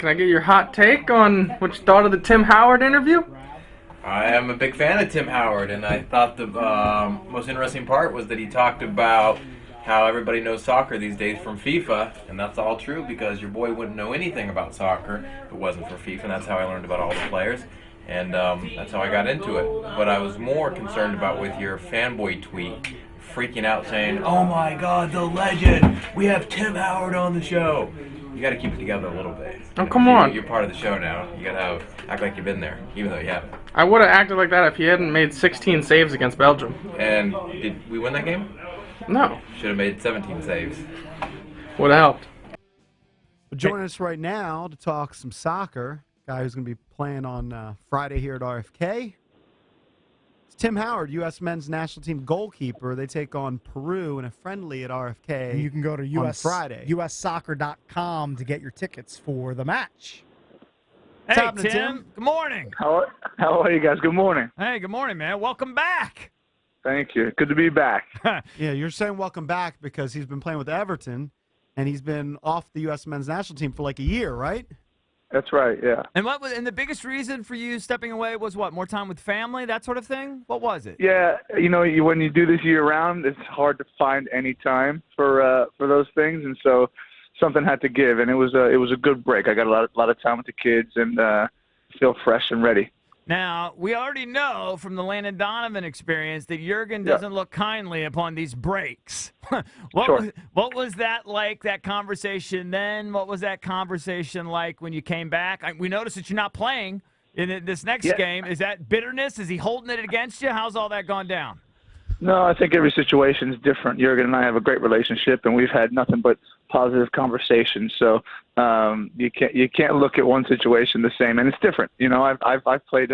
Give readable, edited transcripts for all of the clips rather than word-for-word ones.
Can I get your hot take on what you thought of the Tim Howard interview? I am a big fan of Tim Howard, and I thought the most interesting part was that he talked about how everybody knows soccer these days from FIFA, and that's all true because your boy wouldn't know anything about soccer if it wasn't for FIFA, and that's how I learned about all the players, and that's how I got into it. But I was more concerned about with your fanboy tweet, freaking out saying, "Oh my God, the legend! We have Tim Howard on the show." You got to keep it together a little bit. Oh, come on. You're part of the show now. You got to act like you've been there, even though you haven't. I would have acted like that if he hadn't made 16 saves against Belgium. And did we win that game? No. Should have made 17 saves. Would have helped. Well, join us right now to talk some soccer. Guy who's going to be playing on Friday here at RFK. It's Tim Howard, U.S. men's national team goalkeeper. They take on Peru in a friendly at RFK. And you can go to on Friday. ussoccer.com to get your tickets for the match. What's Hey, happening, Tim. Good morning. How are you guys? Good morning. Hey, good morning, man. Welcome back. Thank you. Good to be back. Yeah, you're saying welcome back because he's been playing with Everton, and he's been off the U.S. men's national team for like a year, right? That's right, yeah. And the biggest reason for you stepping away was what? More time with family, that sort of thing? What was it? Yeah, when you do this year-round, it's hard to find any time for those things, and so something had to give, and it was a good break. I got a lot of time with the kids and feel fresh and ready. Now, we already know from the Landon Donovan experience that Jurgen doesn't look kindly upon these breaks. What was that like, that conversation then? What was that conversation like when you came back? We noticed that you're not playing in this next game. Is that bitterness? Is he holding it against you? How's all that gone down? No, I think every situation is different. Jurgen and I have a great relationship, and we've had nothing but positive conversations. So you can't look at one situation the same, and it's different. I've played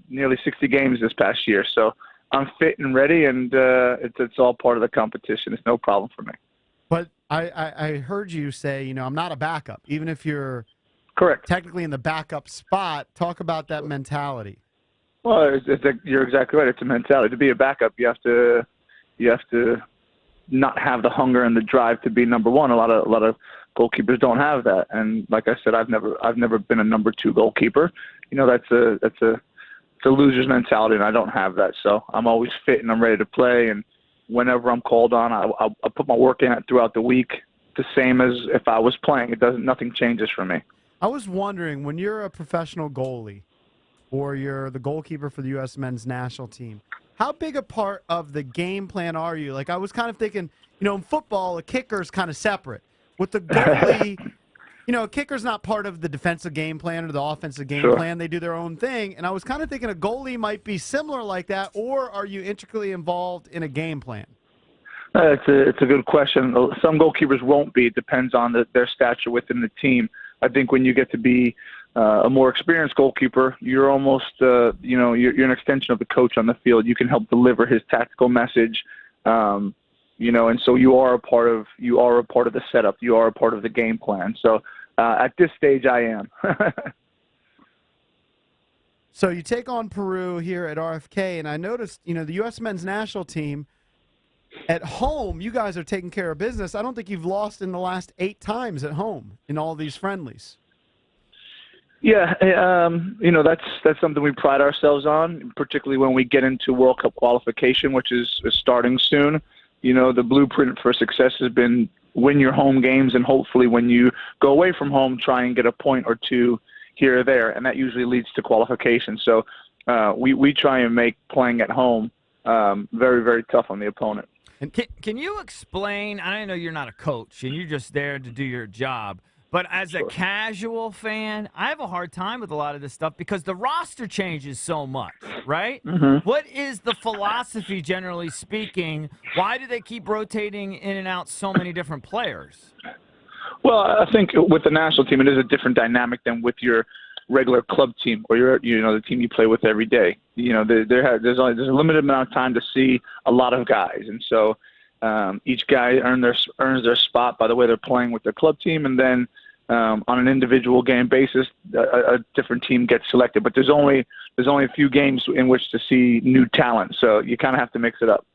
nearly 60 games this past year, so I'm fit and ready, and it's all part of the competition. It's no problem for me. But I heard you say, I'm not a backup, even if you're correct, technically in the backup spot. Talk about that mentality. Well, you're exactly right. It's a mentality. To be a backup, you have to not have the hunger and the drive to be number one. A lot of goalkeepers don't have that. And like I said, I've never been a number two goalkeeper. That's a loser's mentality, and I don't have that. So I'm always fit and I'm ready to play. And whenever I'm called on, I put my work in throughout the week, the same as if I was playing. Nothing changes for me. I was wondering, when you're a professional goalie, or you're the goalkeeper for the U.S. men's national team, how big a part of the game plan are you? Like, I was kind of thinking, in football, a kicker's kind of separate. With the goalie, a kicker's not part of the defensive game plan or the offensive game plan. They do their own thing. And I was kind of thinking a goalie might be similar like that, or are you intricately involved in a game plan? It's a good question. Some goalkeepers won't be. It depends on their stature within the team. I think when you get to be a more experienced goalkeeper, you're almost, you're an extension of the coach on the field. You can help deliver his tactical message, and so you are a part of the setup. You are a part of the game plan. So at this stage, I am. So you take on Peru here at RFK, and I noticed, the U.S. men's national team, at home, you guys are taking care of business. I don't think you've lost in the last 8 times at home in all these friendlies. Yeah, that's something we pride ourselves on, particularly when we get into World Cup qualification, which is starting soon. The blueprint for success has been win your home games, and hopefully when you go away from home, try and get a point or two here or there, and that usually leads to qualification. So we try and make playing at home very, very tough on the opponent. And can you explain, I know you're not a coach and you're just there to do your job, but as a casual fan, I have a hard time with a lot of this stuff because the roster changes so much, right? Mm-hmm. What is the philosophy, generally speaking? Why do they keep rotating in and out so many different players? Well, I think with the national team, it is a different dynamic than with your regular club team or the team you play with every day. There's a limited amount of time to see a lot of guys, and so each guy earns their spot by the way they're playing with their club team, and then on an individual game basis, a different team gets selected. But there's only a few games in which to see new talent, so you kind of have to mix it up.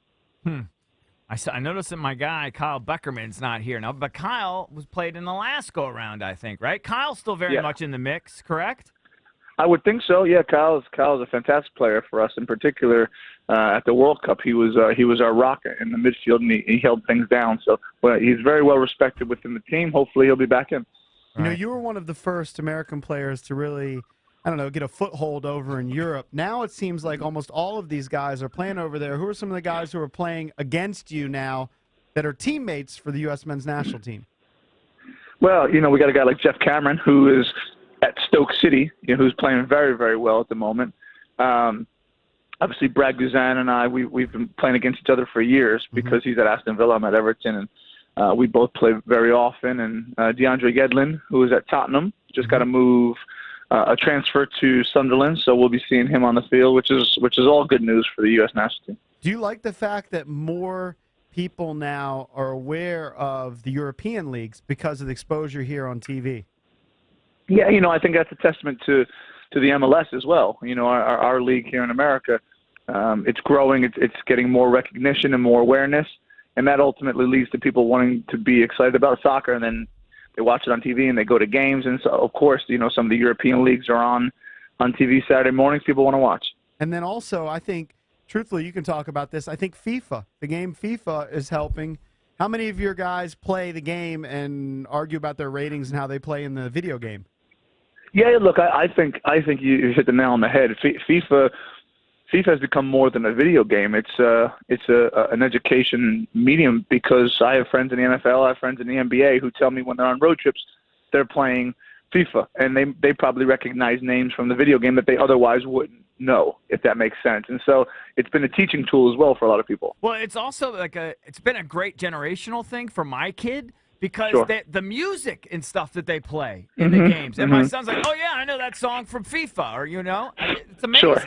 I noticed that my guy Kyle Beckerman's not here now, but Kyle was played in the last go around, I think, right? Kyle's still very much in the mix, correct? I would think so. Yeah, Kyle's a fantastic player for us. In particular, at the World Cup, he was our rocket in the midfield, and he held things down. So he's very well respected within the team. Hopefully, he'll be back in. You know, you were one of the first American players to really, I don't know, get a foothold over in Europe. Now it seems like almost all of these guys are playing over there. Who are some of the guys who are playing against you now that are teammates for the U.S. men's national team? Well, you know, we got a guy like Jeff Cameron, who is at Stoke City, who's playing very, very well at the moment. Obviously, Brad Guzan and I, we've been playing against each other for years because he's at Aston Villa, I'm at Everton, and we both play very often. And DeAndre Yedlin, who is at Tottenham, just got to move a transfer to Sunderland, so we'll be seeing him on the field, which is all good news for the U.S. national team. Do you like the fact that more people now are aware of the European leagues because of the exposure here on TV? Yeah, you know, I think that's a testament to the MLS as well. You know, our league here in America, it's growing, it's getting more recognition and more awareness, and that ultimately leads to people wanting to be excited about soccer, and then they watch it on TV and they go to games. And so, of course, you know, some of the European leagues are on TV Saturday mornings. People want to watch. And then also, I think, truthfully, you can talk about this. I think FIFA, the game FIFA, is helping. How many of your guys play the game and argue about their ratings and how they play in the video game? Yeah, look, I think you hit the nail on the head. FIFA has become more than a video game. It's an education medium, because I have friends in the NFL, I have friends in the NBA who tell me when they're on road trips, they're playing FIFA, and they probably recognize names from the video game that they otherwise wouldn't know, if that makes sense. And so it's been a teaching tool as well for a lot of people. Well, it's also it's been a great generational thing for my kid, because the music and stuff that they play in the games. And my son's like, oh, yeah, I know that song from FIFA, or, it's amazing. Sure.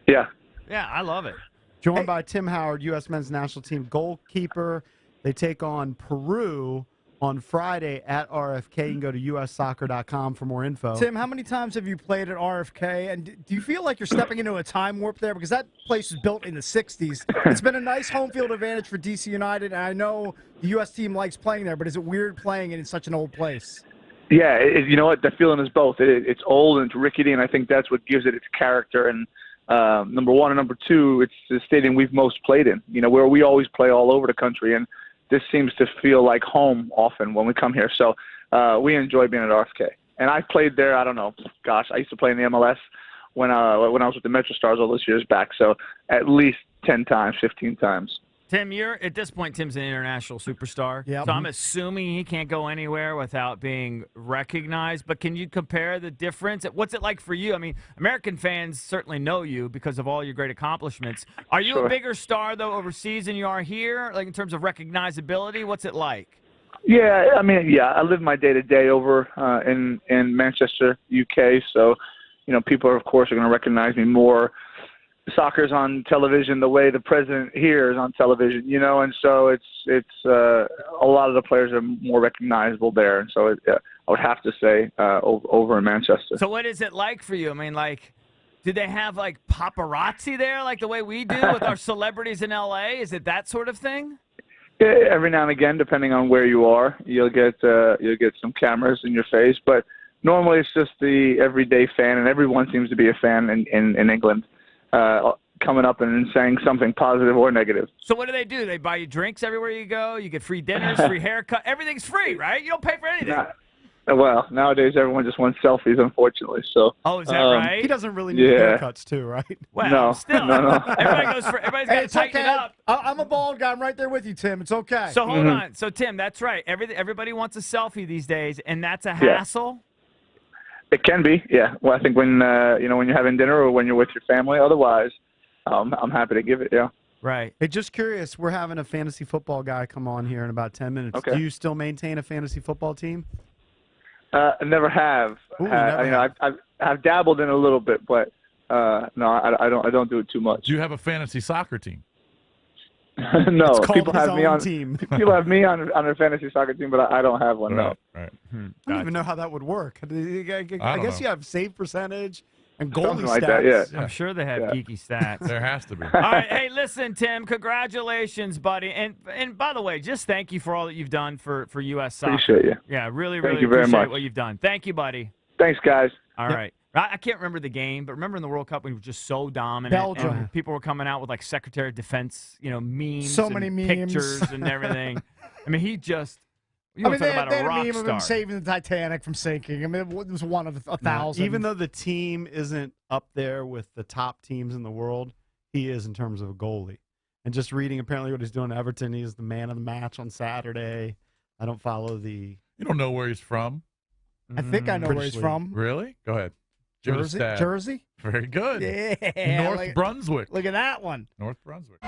Yeah. Yeah, I love it. Joined by Tim Howard, U.S. men's national team goalkeeper. They take on Peru on Friday at RFK. You can go to ussoccer.com for more info. Tim, how many times have you played at RFK? And do you feel like you're stepping into a time warp there? Because that place was built in the 60s. It's been a nice home field advantage for D.C. United, and I know the U.S. team likes playing there, but is it weird playing in such an old place? Yeah, you know what? The feeling is both. It's old and it's rickety, and I think that's what gives it its character. And number one, and number two, it's the stadium we've most played in, where we always play all over the country. And this seems to feel like home often when we come here. So we enjoy being at RFK. And I played there, I don't know, gosh, I used to play in the MLS when I was with the Metro Stars all those years back. So at least 10 times, 15 times. Tim, at this point, Tim's an international superstar. Yep. So I'm assuming he can't go anywhere without being recognized. But can you compare the difference? What's it like for you? I mean, American fans certainly know you because of all your great accomplishments. Are you a bigger star, though, overseas than you are here, like in terms of recognizability? What's it like? Yeah, I mean, I live my day-to-day over in Manchester, UK. So, people, of course, are going to recognize me more. Soccer's on television the way the president here is on television, and so it's a lot of the players are more recognizable there, and so I would have to say over in Manchester. So what is it like for you? I mean, do they have paparazzi there, like the way we do with our celebrities in LA? Is it that sort of thing? Yeah, every now and again, depending on where you are, you'll get some cameras in your face, but normally it's just the everyday fan, and everyone seems to be a fan in England. Coming up and saying something positive or negative. So what do? They buy you drinks everywhere you go? You get free dinners, free haircut. Everything's free, right? You don't pay for anything. Well, nowadays everyone just wants selfies, unfortunately. So. Oh, is that right? He doesn't really need haircuts, too, right? Well, no, still. No. Everybody's got to tighten it up. I'm a bald guy. I'm right there with you, Tim. It's okay. So hold on. So, Tim, that's right. Everybody wants a selfie these days, and that's a hassle? It can be, yeah. Well, I think when when you're having dinner or when you're with your family, otherwise, I'm happy to give it. Yeah. Right. Hey, just curious. We're having a fantasy football guy come on here in about 10 minutes. Okay. Do you still maintain a fantasy football team? I never have. Ooh, I've dabbled in a little bit, but no, I don't do it too much. Do you have a fantasy soccer team? No, it's called people his have own me on team. People have me on their fantasy soccer team, but I don't have one. Right. No. Right. I don't even know how that would work. I guess you have save percentage And goalie Something stats. like that, yeah. I'm sure they have Yeah. geeky stats. There has to be. All right, hey, listen, Tim, congratulations, buddy. And by the way, just thank you for all that you've done for U.S. soccer. Appreciate you. Yeah, really, Thank really you very appreciate much. what you've done. Thank you, buddy. Thanks, guys. All right. I can't remember the game, but remember in the World Cup when we were just so dominant. Belgium. And people were coming out with like Secretary of Defense, memes, So and many memes. pictures and everything. I mean, he just. You I want mean, to talk they about had a a rock meme of star? him saving the Titanic from sinking. I mean, it was one of a thousand. Even though the team isn't up there with the top teams in the world, he is in terms of a goalie. And just reading apparently what he's doing at Everton, he's the man of the match on Saturday. I don't follow the. You don't know where he's from. I think I know where British he's League. from. Really? Go ahead. Give it a Jersey. stab. Jersey. Very good. Yeah. North Brunswick. Look at that one. North Brunswick.